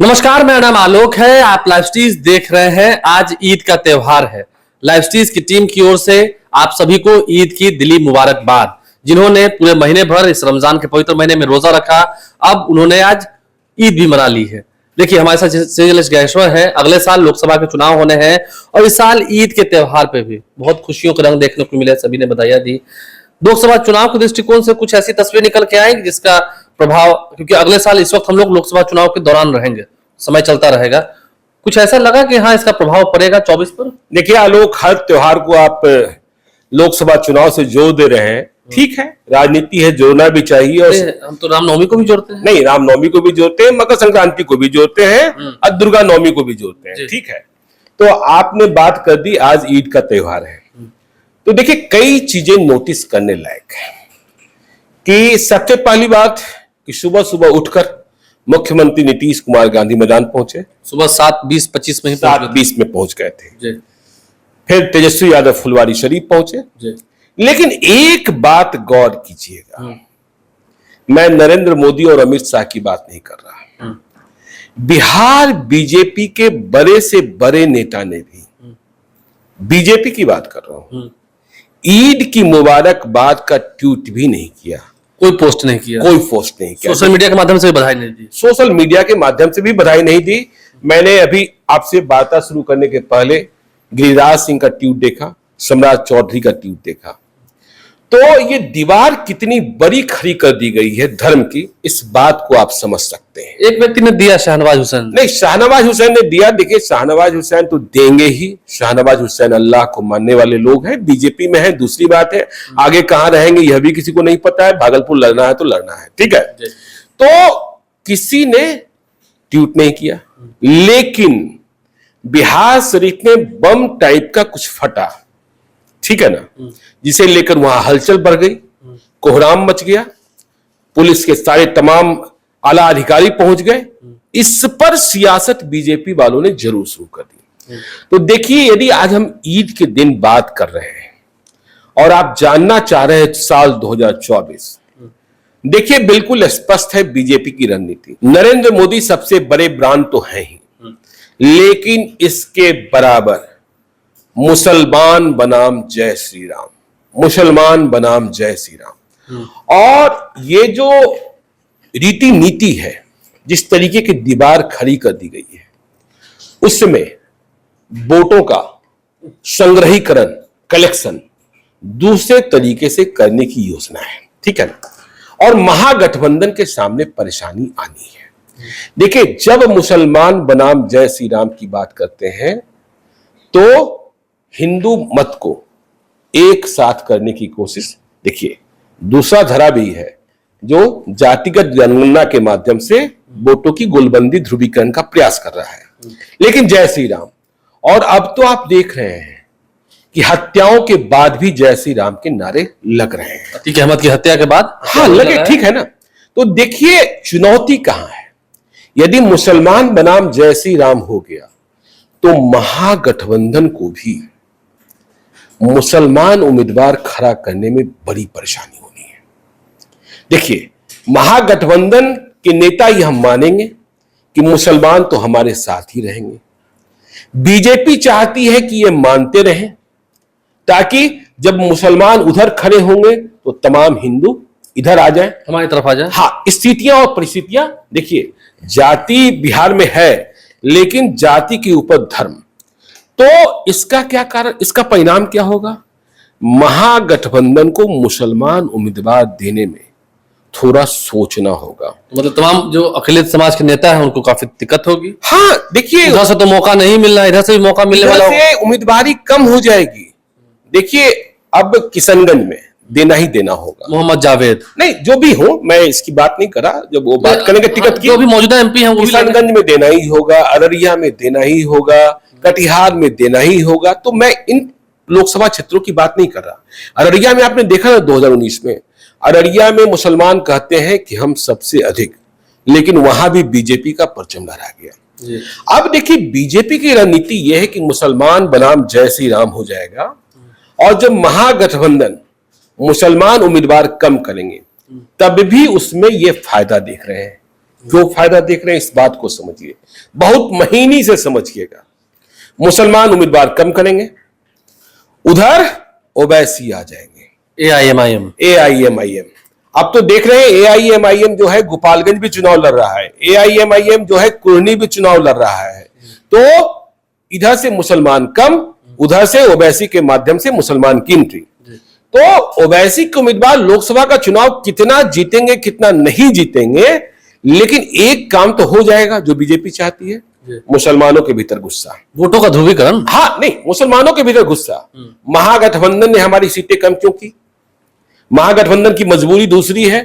नमस्कार, मेरा नाम आलोक है। आप लाइव स्ट्रीज देख रहे हैं। आज ईद का त्योहार है। लाइव स्ट्रीज की टीम की ओर से आप सभी को ईद की दिली मुबारकबाद। जिन्होंने पूरे महीने भर इस रमजान के पवित्र महीने में रोजा रखा, अब उन्होंने आज ईद भी मना ली है। देखिए, हमारे साथ श्री गणेश्वर है। अगले साल लोकसभा के चुनाव होने हैं और इस साल ईद के त्योहार पे भी बहुत खुशियों के रंग देखने को मिले। सभी ने बधाइयां दी। लोकसभा चुनाव के दृष्टिकोण से कुछ ऐसी तस्वीर निकल के आएगी जिसका प्रभाव, क्योंकि अगले साल इस वक्त हम लोग लोकसभा चुनाव के दौरान रहेंगे, समय चलता रहेगा, कुछ ऐसा लगा कि हाँ इसका प्रभाव पड़ेगा 24 पर? देखिए आलोक, हर त्योहार को आप लोकसभा चुनाव से जोड़ दे रहे हैं। ठीक है, राजनीति है, जोड़ना भी चाहिए। और हम तो रामनवमी को भी जोड़ते हैं। नहीं, रामनवमी को भी जोड़ते हैं, मकर संक्रांति को भी जोड़ते हैं और दुर्गा नवमी को भी जोड़ते हैं। ठीक है, तो आपने बात कर दी, आज ईद का त्योहार है। तो देखिए, कई चीजें नोटिस करने लायक है कि सबसे पहली बात कि सुबह सुबह उठकर मुख्यमंत्री नीतीश कुमार गांधी मैदान पहुंचे। सुबह 7:20-25 में 7:20 में पहुंच गए थे जी। फिर तेजस्वी यादव फुलवारी शरीफ पहुंचे जी। लेकिन एक बात गौर कीजिएगा, मैं नरेंद्र मोदी और अमित शाह की बात नहीं कर रहा। बिहार बीजेपी के बड़े से बड़े नेता ने भी, बीजेपी की बात कर रहा हूं, ईद की मुबारकबाद का ट्वीट भी नहीं किया, कोई पोस्ट नहीं किया, कोई पोस्ट नहीं किया, सोशल मीडिया के माध्यम से भी बधाई नहीं दी, सोशल मीडिया के माध्यम से भी बधाई नहीं दी। मैंने अभी आपसे वार्ता शुरू करने के पहले गिरिराज सिंह का ट्वीट देखा, सम्राट चौधरी का ट्वीट देखा, तो ये दीवार कितनी बड़ी खड़ी कर दी गई है धर्म की, इस बात को आप समझ सकते हैं। एक व्यक्ति ने दिया, शाहनवाज हुसैन। नहीं, शाहनवाज हुसैन ने दिया। देखिए, शाहनवाज हुसैन तो देंगे ही। शाहनवाज हुसैन अल्लाह को मानने वाले लोग हैं, बीजेपी में है। दूसरी बात है, आगे कहां रहेंगे यह भी किसी को नहीं पता है। भागलपुर लड़ना है तो लड़ना है, ठीक है। तो किसी ने ट्वीट नहीं किया, लेकिन बिहार शरीफ में बम टाइप का कुछ फटा, ठीक है ना, जिसे लेकर वहां हलचल बढ़ गई, कोहराम मच गया, पुलिस के सारे तमाम आला अधिकारी पहुंच गए। इस पर सियासत बीजेपी वालों ने जरूर शुरू कर दी। तो देखिए, यदि आज हम ईद के दिन बात कर रहे हैं और आप जानना चाह रहे हैं साल 2024, देखिए बिल्कुल स्पष्ट है बीजेपी की रणनीति। नरेंद्र मोदी सबसे बड़े ब्रांड तो हैं ही, लेकिन इसके बराबर मुसलमान बनाम जय श्री राम, मुसलमान बनाम जय श्री राम। और ये जो रीति नीति है, जिस तरीके की दीवार खड़ी कर दी गई है, उसमें वोटों का संग्रहीकरण, कलेक्शन दूसरे तरीके से करने की योजना है, ठीक है ना। और महागठबंधन के सामने परेशानी आनी है। देखिए, जब मुसलमान बनाम जय श्री राम की बात करते हैं तो हिंदू मत को एक साथ करने की कोशिश, देखिए दूसरा धड़ा भी है जो जातिगत जनगणना के माध्यम से वोटों की गोलबंदी ध्रुवीकरण का प्रयास कर रहा है। लेकिन जय श्री राम, और अब तो आप देख रहे हैं कि हत्याओं के बाद भी जय श्री राम के नारे लग रहे हैं। अतीक अहमद की हत्या के बाद हाँ लगे, ठीक है ना। तो देखिए चुनौती कहां है। यदि मुसलमान बनाम जय श्री राम हो गया तो महागठबंधन को भी मुसलमान उम्मीदवार खड़ा करने में बड़ी परेशानी होनी है। देखिए, महागठबंधन के नेता यह मानेंगे कि मुसलमान तो हमारे साथ ही रहेंगे। बीजेपी चाहती है कि यह मानते रहें, ताकि जब मुसलमान उधर खड़े होंगे तो तमाम हिंदू इधर आ जाएं, हमारी तरफ आ जाए। हाँ, स्थितियां और परिस्थितियां, देखिए जाति बिहार में है, लेकिन जाति के ऊपर धर्म। तो इसका क्या कारण, इसका परिणाम क्या होगा? महागठबंधन को मुसलमान उम्मीदवार देने में थोड़ा सोचना होगा। मतलब तमाम जो अखिलेश समाज के नेता हैं उनको काफी दिक्कत होगी। हाँ, देखिए उधर से तो मौका नहीं मिल रहा, इधर से भी मौका मिलने वाला है, उम्मीदवारी कम हो जाएगी। देखिए, अब किशनगंज में देना ही देना होगा। मोहम्मद जावेद, नहीं जो भी हो, मैं इसकी बात नहीं करा, जब वो बात करेंगे टिकट की, जो भी मौजूदा एमपी हैं वो किशनगंज में देना ही होगा, अररिया में देना ही होगा, कटिहार में देना ही होगा। तो मैं इन लोकसभा क्षेत्रों की बात नहीं कर रहा। अररिया में आपने देखा ना 2019 में, अररिया में मुसलमान कहते हैं कि हम सबसे अधिक, लेकिन वहां भी बीजेपी का परचम लहरा गया। अब देखिए, बीजेपी की रणनीति यह है कि मुसलमान बनाम जय श्री राम हो जाएगा, और जब महागठबंधन मुसलमान उम्मीदवार कम करेंगे तब भी उसमें यह फायदा देख रहे हैं जो फायदा देख रहे हैं इस बात को समझिए, बहुत महीनी से समझिएगा। मुसलमान उम्मीदवार कम करेंगे, उधर ओवैसी आ जाएंगे, AIMIM। अब तो देख रहे हैं AIMIM जो है गोपालगंज भी चुनाव लड़ रहा है, AIMIM जो है कुर्नी भी चुनाव लड़ रहा है। तो इधर से मुसलमान कम, उधर से ओवैसी के माध्यम से मुसलमान की एंट्री। तो ओवैसी के उम्मीदवार लोकसभा का चुनाव कितना जीतेंगे कितना नहीं जीतेंगे, लेकिन एक काम तो हो जाएगा जो बीजेपी चाहती है, मुसलमानों के भीतर गुस्सा, वोटों का ध्रुवीकरण। हाँ नहीं, मुसलमानों के भीतर गुस्सा। महागठबंधन ने हमारी सीटें कम क्यों की? महागठबंधन की मजबूरी दूसरी है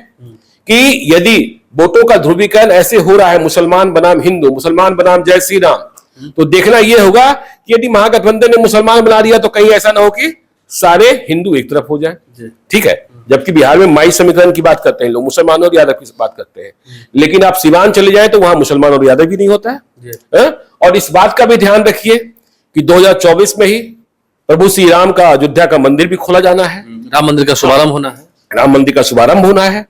कि यदि वोटों का ध्रुवीकरण ऐसे हो रहा है, मुसलमान बनाम हिंदू, मुसलमान बनाम जय श्री राम, तो देखना यह होगा कि यदि महागठबंधन ने मुसलमान बना दिया तो कहीं ऐसा ना हो कि सारे हिंदू एक तरफ हो जाए। ठीक है, जबकि बिहार में माई समीकरण की बात करते हैं लोग, मुसलमान और यादव की बात करते हैं, लेकिन आप सिवान चले जाए तो वहां मुसलमान और यादव भी नहीं होता है। और इस बात का भी ध्यान रखिए कि 2024 में ही प्रभु श्री राम का अयोध्या का मंदिर भी खोला जाना है, राम मंदिर का शुभारंभ होना है, राम मंदिर का शुभारंभ होना है।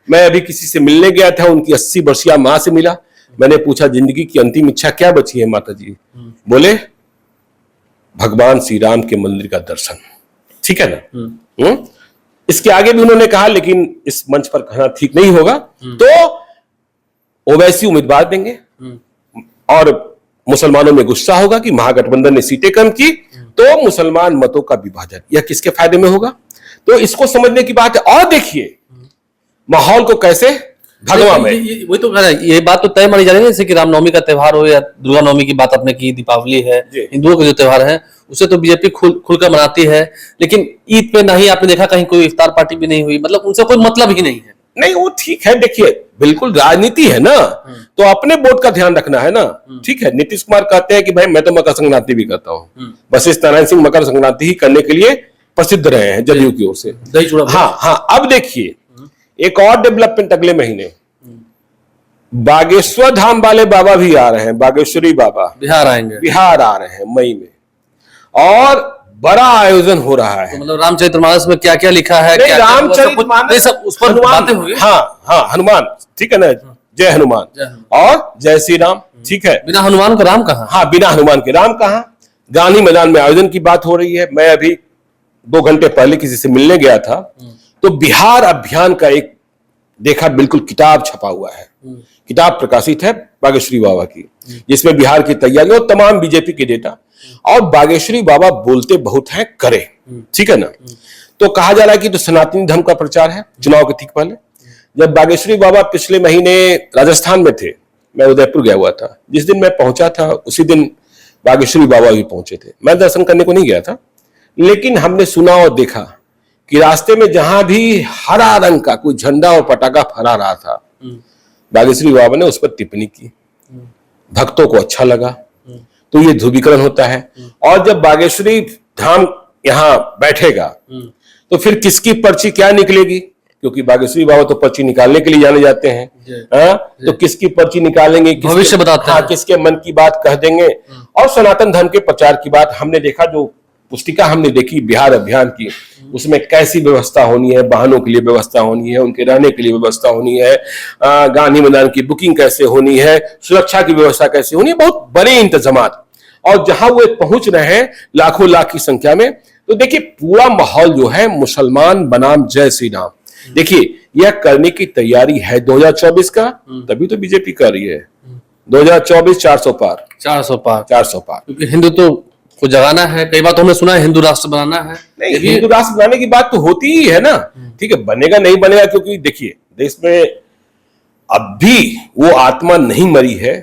मैं अभी किसी से मिलने गया था, उनकी 80 वर्षीय मां से मिला। मैंने पूछा जिंदगी की अंतिम इच्छा क्या बची है माता जी? बोले भगवान श्री राम के मंदिर का दर्शन। ठीक है ना? इसके आगे भी उन्होंने कहा, लेकिन इस मंच पर कहना ठीक नहीं होगा। तो ओवैसी उम्मीदवार देंगे और मुसलमानों में गुस्सा होगा कि महागठबंधन ने सीटें कम की, तो मुसलमान मतों का विभाजन, यह किसके फायदे में होगा? तो इसको समझने की बात है। और देखिए माहौल को कैसे भगवा में, वही तो कह रहा है, ये बात तो तय मानी जा रही है, जैसे कि रामनवमी का त्योहार हो या दुर्गा नवमी की बात आपने की, दीपावली है, हिंदुओं के जो त्योहार है उसे तो बीजेपी खुलकर मनाती है, लेकिन ईद पे नहीं, आपने देखा कहीं कोई इफ्तार पार्टी भी नहीं हुई, मतलब उनसे कोई मतलब ही नहीं है। नहीं वो ठीक है, देखिए बिल्कुल राजनीति है ना, तो अपने वोट का ध्यान रखना है ना। ठीक है, नीतीश कुमार कहते हैं कि भाई मैं तो मकर संक्रांति भी करता हूँ, वशिष्ठ नारायण सिंह मकर संक्रांति ही करने के लिए प्रसिद्ध रहे हैं जदयू की ओर से। दही चूड़ा। हाँ, अब देखिए एक और डेवलपमेंट अगले महीने बागेश्वर धाम वाले बाबा भी आ रहे हैं, बागेश्वरी बाबा बिहार आएंगे, बिहार आ रहे हैं मई में, और बड़ा आयोजन हो रहा है। तो मतलब रामचरितमानस में क्या क्या लिखा है, नहीं, रामचरितमानस सब उस पर बातें हुई। हाँ, हनुमान, ठीक है ना, जय हनुमान और जय श्री राम। ठीक है, बिना हनुमान का राम कहाँ? हाँ, बिना हनुमान के राम कहाँ? गांधी मैदान में आयोजन की बात हो रही है। मैं अभी 2 घंटे पहले किसी से मिलने गया था, तो बिहार अभियान का एक देखा, बिल्कुल किताब छपा हुआ है, किताब प्रकाशित है बागेश्वरी बाबा की, जिसमें बिहार की तैयारी और तमाम बीजेपी के डेटा, और बागेश्वरी बाबा बोलते बहुत हैं, करे। ठीक है ना? तो कहा जा रहा है कि तो सनातनी धर्म का प्रचार है चुनाव के ठीक पहले। जब बागेश्वरी बाबा पिछले महीने राजस्थान में थे, मैं उदयपुर गया हुआ था, जिस दिन मैं पहुंचा था उसी दिन बागेश्वरी बाबा भी पहुंचे थे। मैं दर्शन करने को नहीं गया था, लेकिन हमने सुना और देखा कि रास्ते में जहां भी हरा रंग का कोई झंडा और पटाखा फहरा रहा था, बागेश्वरी बाबा ने उस पर टिप्पणी की, भक्तों को अच्छा लगा। तो ये ध्रुवीकरण होता है। और जब बागेश्वरी धाम यहाँ बैठेगा तो फिर किसकी पर्ची क्या निकलेगी, क्योंकि बागेश्वरी बाबा तो पर्ची निकालने के लिए जाने जाते हैं। तो किसकी पर्ची निकालेंगे, भविष्य बताते हैं, किसके मन की बात कह देंगे। और सनातन धर्म के प्रचार की बात हमने देखा, जो पुस्तिका हमने देखी बिहार अभियान की, उसमें कैसी व्यवस्था होनी है, वाहनों के लिए व्यवस्था होनी है, उनके रहने के लिए व्यवस्था होनी है, गांधी मैदान की बुकिंग कैसे होनी है, सुरक्षा की व्यवस्था कैसे होनी है, बहुत बड़े इंतजामात। और जहां वो पहुंच रहे हैं लाखों लाख की संख्या में, तो देखिए पूरा माहौल जो है मुसलमान बनाम जय श्री राम, देखिए यह करने की तैयारी है 2024 का, तभी तो बीजेपी कर रही है 2024 400 पार, 400 पार, 400 पार, क्योंकि हिंदुत्व को जगाना है। कई बार तो हमने सुना है हिंदू राष्ट्र बनाना है। नहीं, हिंदू राष्ट्र बनाने की बात तो होती ही है ना। ठीक है, बनेगा नहीं बनेगा, क्योंकि देखिए देश में अब भी वो आत्मा नहीं मरी है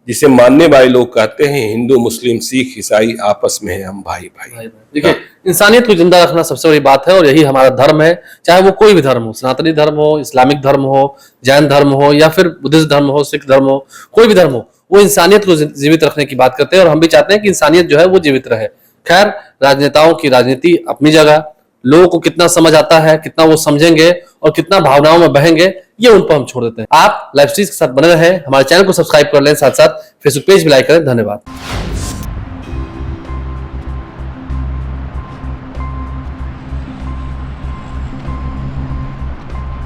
जिसे मानने वाले लोग कहते हैं हिंदू मुस्लिम सिख ईसाई आपस में है हम भाई भाई। देखिए इंसानियत को जिंदा रखना सबसे बड़ी बात है, और यही हमारा धर्म है, चाहे वो कोई भी धर्म हो, सनातनी धर्म हो, इस्लामिक धर्म हो, जैन धर्म हो, या फिर बुद्धिस्ट धर्म हो, सिख धर्म हो, कोई भी धर्म हो, वो इंसानियत को जीवित रखने की बात करते हैं, और हम भी चाहते हैं कि इंसानियत जो है वो जीवित रहे। खैर, राजनेताओं की राजनीति अपनी जगह, लोगों को कितना समझ आता है, कितना वो समझेंगे और कितना भावनाओं में बहेंगे, ये उन पर हम छोड़ देते हैं। आप लाइव स्ट्रीम के साथ बने रहें, हमारे चैनल को सब्सक्राइब कर लें, साथ साथ फेसबुक पेज भी लाइक करें। धन्यवाद।